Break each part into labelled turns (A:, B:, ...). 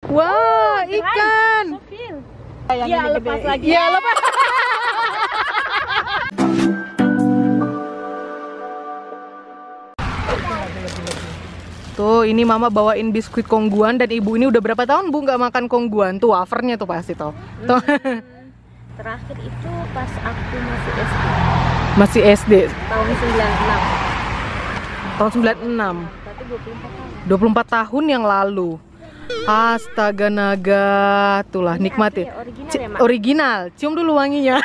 A: Wah, ikan.
B: Iya, lepas lagi.
A: Iya, lepas. Tuh, ini mama bawain biskuit kongguan dan ibu ini udah berapa tahun bu nggak makan kongguan? Tuh wafernya tuh pasti tuh. Tuh.
B: Terakhir itu pas aku masih SD.
A: Masih SD.
B: Tahun 96.
A: Tahun 96.
B: Berarti 24 tahun.
A: 24 tahun yang lalu. Astaga naga. Tuh lah,
B: Ini
A: nikmati.
B: asli ya, original ya, Mak?
A: Original. Cium dulu wanginya.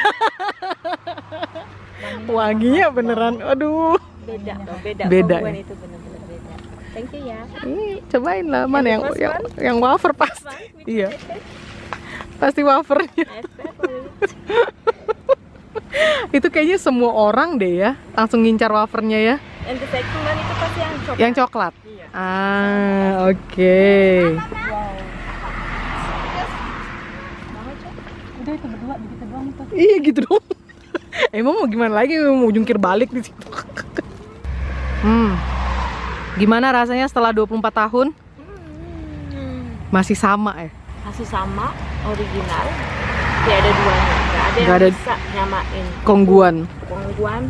A: Wanginya beneran. Aduh.
B: Beda loh, beda.
A: Beda
B: Kongguan
A: ya?
B: itu bener-bener beda. Thank you ya.
A: Cobain lah mana
B: And the first one?
A: yang wafer pasti. Iya. Pasti wafernya. Itu kayaknya semua orang deh ya langsung ngincar wafernya ya.
B: And the second one itu pasti yang coklat.
A: Yang coklat.
B: Iya.
A: Ah, oke.
B: Udah itu berdua, begitu doang tuh.
A: Iya gitu dong. Emang mau gimana lagi, mau jungkir balik di situ. Gimana rasanya setelah 24 tahun? Masih sama ya?
B: Masih sama, original. Tidak ada duanya. Gak ada yang bisa nyamain.
A: Kongguan.
B: Kongguan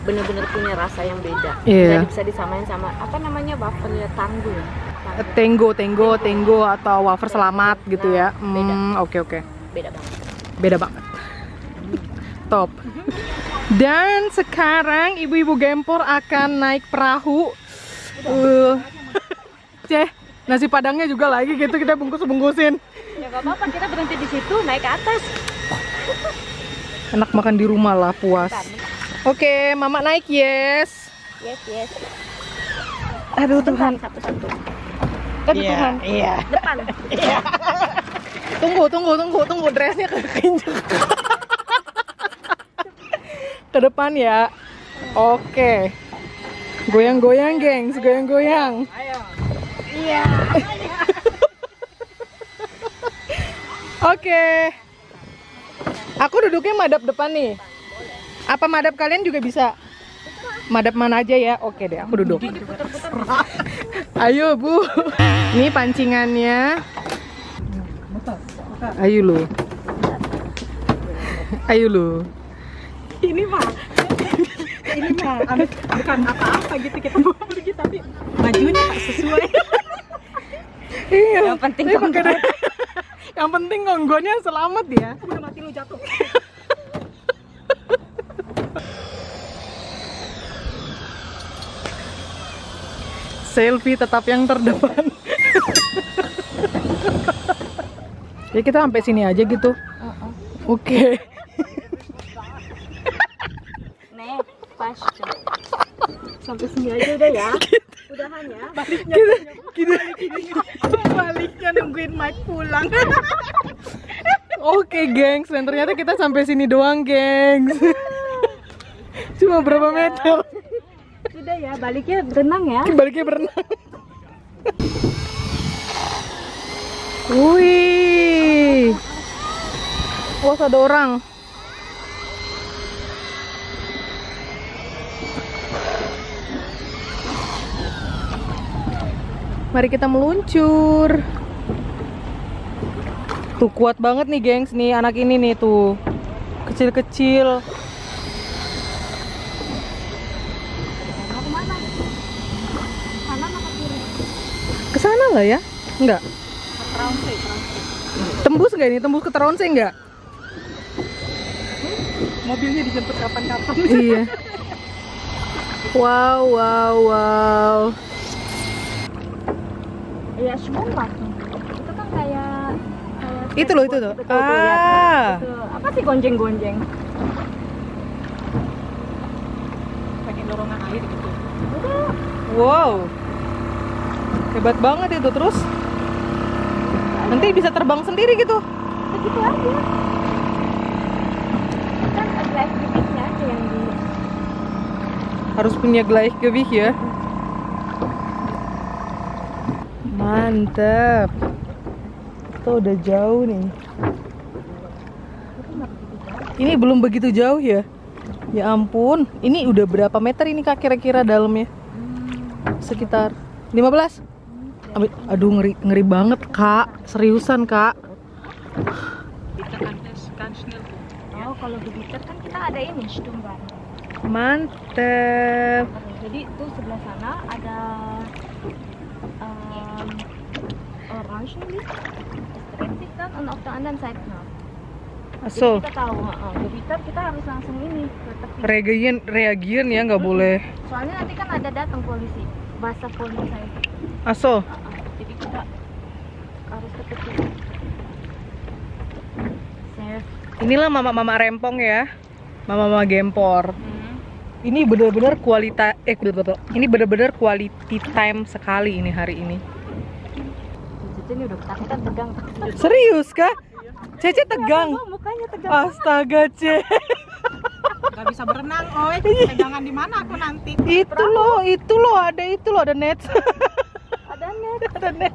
B: bener-bener punya rasa yang beda.
A: Iya.
B: Nggak bisa disamain sama apa namanya wafernya Tangguh ya?
A: Tenggo atau wafer selamat gitu ya.
B: Beda.
A: Oke.
B: Beda banget.
A: Beda banget. Top. Dan sekarang ibu-ibu Gempor akan naik perahu. Nasi padangnya juga lagi gitu kita bungkus-bungkusin.
B: Ya gak apa-apa, kita berhenti di situ, naik ke atas.
A: Enak makan di rumah lah, puas. Oke, mama naik, yes.
B: Yes.
A: Aduh Tuhan.
B: Satu-satu.
A: Tuhan. Iya.
B: Depan.
A: Iya. Tunggu, dressnya keinjek. Ke depan ya. Oke. Goyang-goyang, gengs, goyang-goyang.
B: Ayo. Iya.
A: Oke. Aku duduknya madap depan nih. Apa madap kalian juga bisa? Madap mana aja ya? Oke deh, aku duduk. Ayo, Bu. Ini pancingannya. Ayo lu.
B: Ini mah bukan apa-apa gitu kita mau pergi, tapi bajunya tak sesuai.
A: Iya.
B: Yang penting kongguan.
A: Yang penting kongguannya selamat ya.
B: Udah mati lu jatuh.
A: Selfie tetap yang terdepan. Ya kita sampai sini aja gitu. Oke.
B: Nih, pas. Sampai sini aja udah ya. Udahan ya. Baliknya.
A: Baliknya nungguin Mike pulang. Oke, gengs. Dan ternyata kita sampai sini doang, gengs. Cuma berapa meter?
B: Udah ya, baliknya berenang ya.
A: Baliknya berenang. Wih. Wah, ada orang. Mari kita meluncur. Tuh kuat banget nih, gengs. Nih anak ini nih tuh. Kecil-kecil. Kesana lah ya? Enggak. Tembus nggak ini? Tembus ke Teraunse nggak?
B: Mobilnya dijemput kapan-kapan.
A: Iya. Wow.
B: Iya, semua langsung. Itu kan kayak
A: Itu loh, itu tuh.
B: Betul, lihat. Itu apa sih gonjeng-gonjeng? Pengen dorongan air gitu. Udah.
A: Wow. Hebat banget itu. Terus nanti bisa terbang sendiri gitu.
B: Begitu aja. Kan Gleichgewichtnya aja yang di.
A: Harus punya Gleichgewicht ya. Mantap. Tuh udah jauh nih. Ini belum begitu jauh ya. Ya ampun. Ini udah berapa meter ini Kak kira-kira dalamnya? Sekitar 15?
B: Ya
A: Aduh, ngeri banget, Kak. Seriusan, Kak.
B: Oh, kalau begitu kan kita ada ini Stumbar.
A: Mantep.
B: Jadi tuh sebelah sana ada orange nih, stretching kan on the anderen side now.
A: So,
B: Jadi kita tahu, begitu kita harus langsung ini ke tepi.
A: reagian ya, nggak boleh.
B: Soalnya nanti kan ada datang polisi, bahasa polisi saya.
A: Aso.
B: Jadi kita harus ke tepi. Safe.
A: Inilah mama-mama rempong ya. Mama-mama gempor. Ini bener-bener ini bener-bener quality time sekali ini hari ini.
B: Ini udah ketakutan tegang.
A: Serius kah? Cece tegang.
B: Mukanya tegang.
A: Astaga, Ce.
C: Gak bisa berenang, oi. Pegangan di mana aku nanti?
A: Itu loh, ada net.
B: Ada net.
A: Ada net.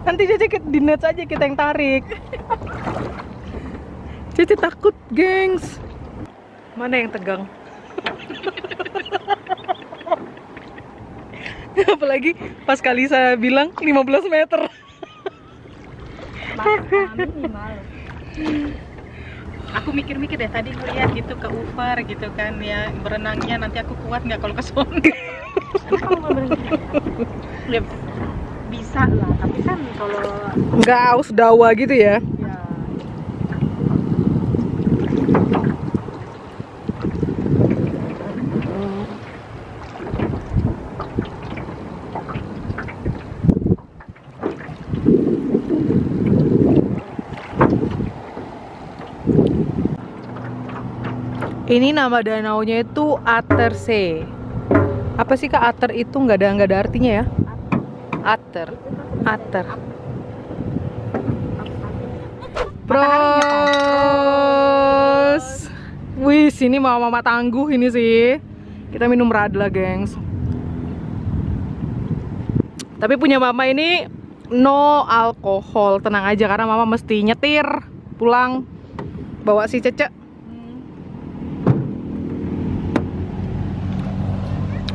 A: Nanti Cece di net aja kita yang tarik. Cece takut, gengs. Mana yang tegang? Apalagi pas Kalisa bilang 15 meter.
B: Minimal.
C: Aku mikir-mikir deh tadi ngeliat gitu ke Uvar gitu kan ya, berenangnya nanti aku kuat nggak kalau ke sono? Ya, bisa lah, tapi kan kalau
A: Nggak aus dawa gitu ya.
C: ya
A: Ini nama danaunya itu Attersee. Apa sih Kak Atter itu? Nggak ada artinya ya? Atter. Pros. Wih, sini mama tangguh ini sih. Kita minum radler, gengs. Tapi punya mama ini no alkohol. Tenang aja karena mama mesti nyetir pulang bawa si Cece.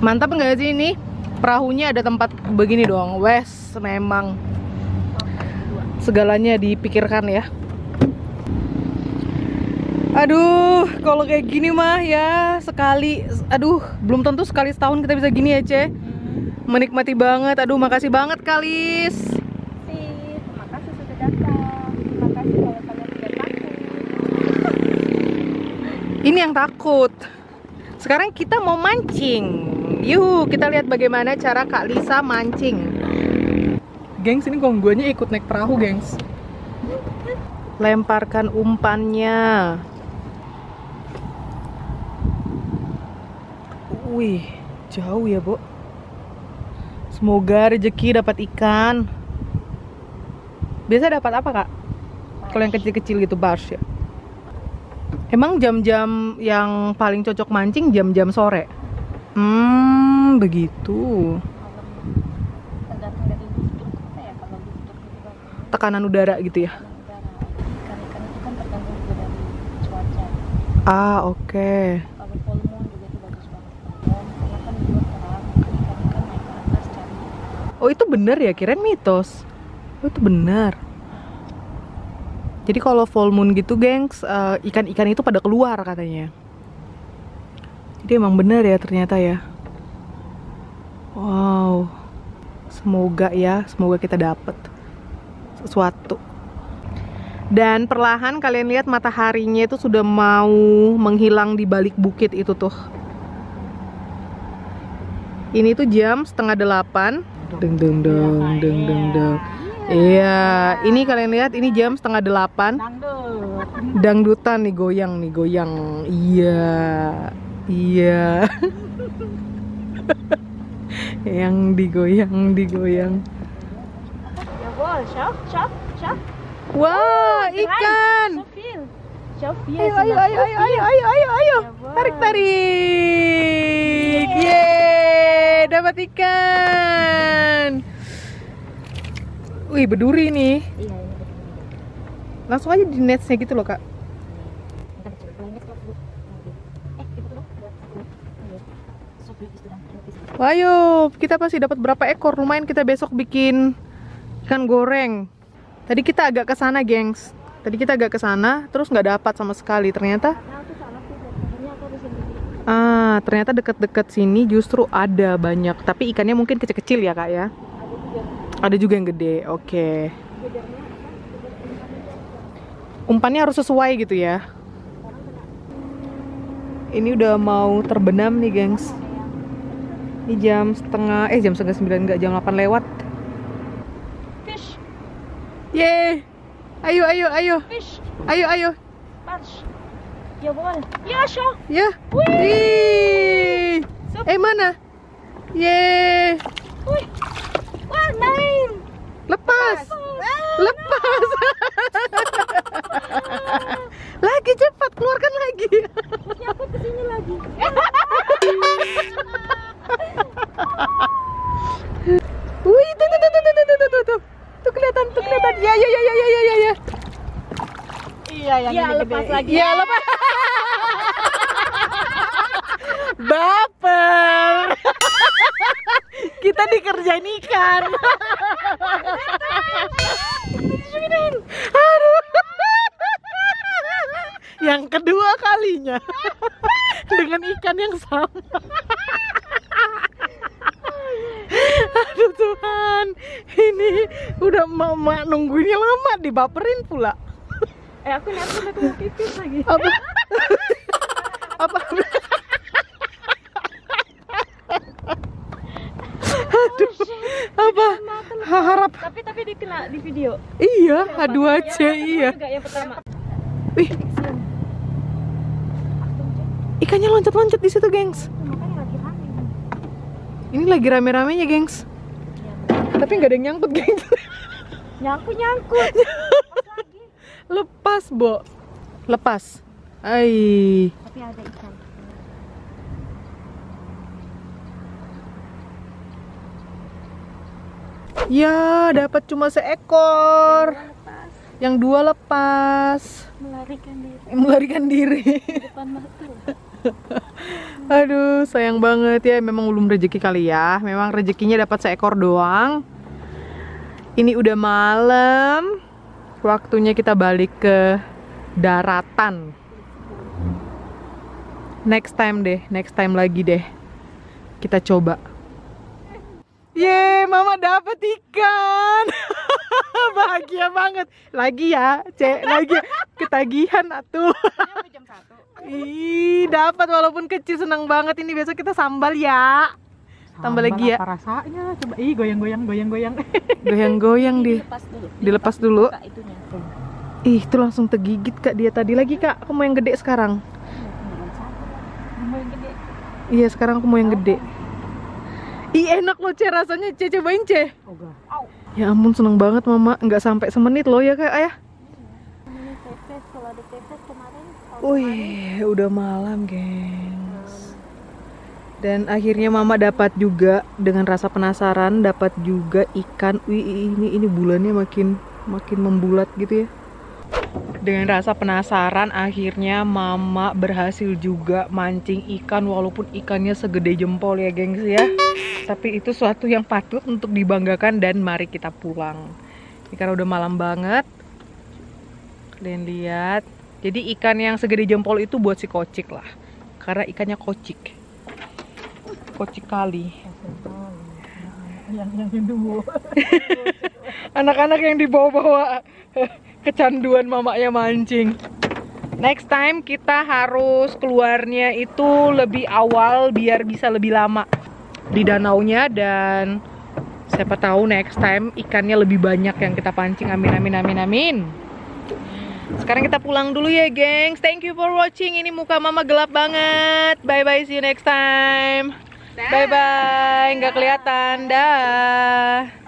A: Mantap nggak sih ini? Perahunya ada tempat begini doang. Wes, memang segalanya dipikirkan ya. Aduh, kalau kayak gini mah ya sekali, aduh, belum tentu sekali setahun kita bisa gini ya, Ce. Menikmati banget. Aduh, makasih banget Kalis.
B: Terima kasih sudah datang. Terima kasih kalau kalian tidak takut.
A: Ini yang takut. Sekarang kita mau mancing. Yuk, kita lihat bagaimana cara Kak Lisa mancing. Gengs, ini gongguannya ikut naik perahu, gengs. Lemparkan umpannya. Wih, jauh ya, Bu. Semoga rezeki dapat ikan. Biasa dapat apa, Kak? Kalau yang kecil-kecil gitu, bars ya. Emang jam-jam yang paling cocok mancing jam-jam sore? Begitu.
B: Tergantung dari struktur kita ya, kalau di struktur itu bagus.
A: Tekanan udara gitu ya?
B: Ikan-ikan itu kan tergantung juga dari cuaca.
A: Oke.
B: Kalau full moon juga itu bagus banget. Karena kan dia terang, ikan-ikan naik ke atas cari.
A: Oh, itu bener ya? Kirain mitos. Oh, itu benar. Jadi kalau full moon gitu, gengs, ikan-ikan itu pada keluar katanya. Jadi emang bener ya ternyata ya. Wow. Semoga kita dapet sesuatu. Dan perlahan kalian lihat mataharinya itu sudah mau menghilang di balik bukit itu tuh. Ini tuh jam 7:30. Deng deng deng deng deng deng. Iya, ini kalian lihat ini jam 7:30. Dangdutan nih, goyang. Iya. Yang digoyang.
B: Jawohl, schau.
A: Wah, ikan.
B: So viel. Schau viel.
A: Ayo. Tarik. Yeay, dapat ikan. Wih, berduri nih.
B: Iya.
A: Langsung aja di netsnya gitu loh, Kak. Wah, ayo, kita pasti dapat berapa ekor? Lumayan kita besok bikin Ikan goreng. Tadi kita agak ke sana, gengs. Tadi kita agak ke sana, terus nggak dapat sama sekali. Ternyata ternyata deket-deket sini justru ada banyak. Tapi ikannya mungkin kecil-kecil ya, Kak ya. Ada juga yang gede. Oke. Umpannya harus sesuai gitu ya. Ini udah mau terbenam nih, gengs. Ini jam setengah 9 enggak, jam 8 lewat.
B: Fish.
A: Yeay. Ayo.
B: Fish.
A: Ayo.
B: Punch. Ya boleh. Ya show.
A: Ya. Wih. Mana? Yeay.
B: Wih. Wah, main.
A: Lepas. Lagi cepat, keluarkan lagi.
B: Aku kesini lagi.
A: Wih, tuh. Tuh kelihatan. Ya.
C: Iya, yang
B: Ya,
C: ini
B: lepas
C: gede.
B: lagi.
A: Ya, lepas. Baper. Kita dikerjain ikan. Aduh. Yang kedua kalinya dengan ikan yang sama. Aduh Tuhan, ini udah mama nungguinnya lama, dibaperin pula.
B: Aku mau pipis lagi.
A: Apa? Aduh, apa? Harap.
B: Tapi dikena di video.
A: Iya, H2C iya.
B: Enggak yang pertama.
A: Wih, ikannya loncat-loncat di situ, gengs.
B: Makanya lagi rame.
A: Ini lagi rame-ramenya, gengs. Tapi nggak ada yang nyangkut, gengs.
B: Nyangkut.
A: Lepas, Bo. Lepas. Ai.
B: Tapi ada ikan.
A: Ya, dapat cuma seekor. Yang dua lepas. Melarikan diri.
B: Depan mata.
A: Aduh, sayang banget ya. Memang belum rezeki kali ya. Memang rezekinya dapat seekor doang. Ini udah malam. Waktunya kita balik ke daratan. Next time lagi deh. Kita coba. Yeay, mama dapet ikan. Bahagia banget. Lagi ya, Cek, lagi ketagihan atuh.
C: Jam 1.
A: Ih, dapat walaupun kecil, senang banget ini. Besok kita sambal ya. Tambah lagi ya.
C: Apa rasanya? Coba goyang-goyang.
A: Goyang-goyang dilepas dulu.
B: Buka itunya.
A: Ih, itu langsung tergigit Kak dia tadi. Lagi Kak, aku mau yang gede sekarang.
B: Mau yang gede.
A: Iya, sekarang aku mau yang gede. Ih, enak loh Ce rasanya. Ce, cobain Ce. Ya ampun, seneng banget mama. Nggak sampai semenit loh ya Kak ayah.
B: Ini pepes, kalau ada pepes kemarin.
A: Wih, udah malam gengs. Dan akhirnya mama dapat juga, dengan rasa penasaran, dapat juga ikan. Wih, ini bulannya makin membulat gitu ya. Dengan rasa penasaran, akhirnya mama berhasil juga mancing ikan, walaupun ikannya segede jempol ya gengs ya. Tapi itu suatu yang patut untuk dibanggakan, dan mari kita pulang. Ini karena udah malam banget. Kalian lihat. Jadi ikan yang segede jempol itu buat si Kocik lah. Karena ikannya Kocik. Kocik kali.
C: Yang dulu.
A: Anak-anak yang dibawa-bawa kecanduan mamanya mancing. Next time kita harus keluarnya itu lebih awal biar bisa lebih lama di danaunya, dan siapa tahu next time ikannya lebih banyak yang kita pancing. Amin. Sekarang kita pulang dulu ya gengs. Thank you for watching. Ini muka mama gelap banget. Bye bye, see you next time. Bye bye. Nggak kelihatan. Dah.